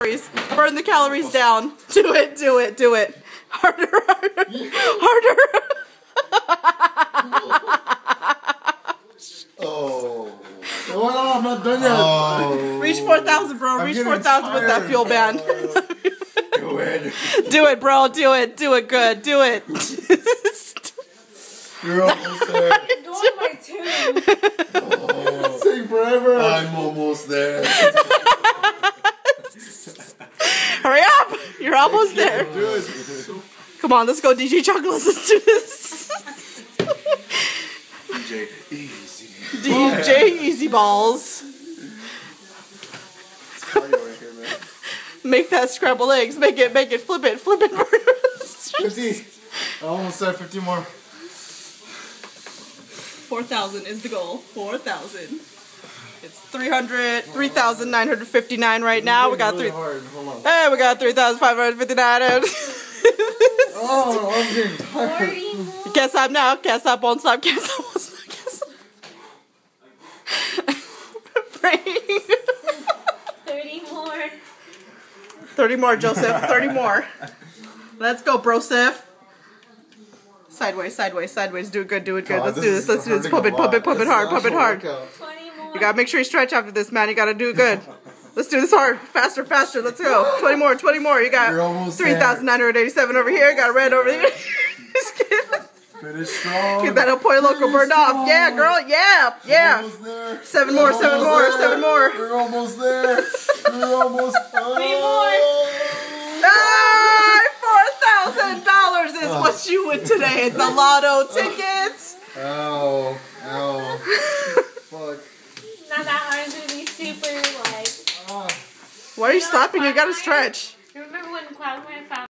Burn the calories down. Do it, do it, do it. Harder, harder, harder. Oh. Hold on, I'm not done yet. Oh. Reach 4,000, bro. Reach 4,000 with that fuel band. Do it. Do it, bro. Do it. Do it good. Do it. You're almost there. Go on my tube. Oh. Take forever. I'm almost there. Hurry up. You're almost there. Come on, let's go, DJ Chocolates. Let's do this. DJ Easy. DJ Easy Balls. Make that scrambled eggs. Make it, flip it, flip it. 50. I almost said 50 more. 4,000 is the goal. 4,000. It's 3,959 right now. We got really hard. Hold on. Hey, we got 3,559. Oh, I'm getting tired. Can't stop now. Can't stop, won't stop. Can't stop, won't stop. Can't stop. 30 more. 30 more, Joseph. 30 more. Let's go, Broseph. Sideways, sideways, sideways. Do it good, do it good. Let's do this. Let's do this. Pump it, pump it, pump it hard, pump it hard. 20 more. You gotta make sure you stretch after this, man. You gotta do it good. Let's do this hard. Faster, faster. Let's go. 20 more, 20 more. You got 3,987 over here. Got red over here. Finish strong. Get that El Pollo Loco burned off. Yeah, girl. Yeah, yeah. 7 more, 7 more, 7 more. We're almost there. We're almost there. 3 more. $4,000 is what you win today at the lotto tickets. Ow. Ow. Fuck. Not that hard. It's gonna be super like. Why are you stopping? You gotta stretch. Remember when Quagmire found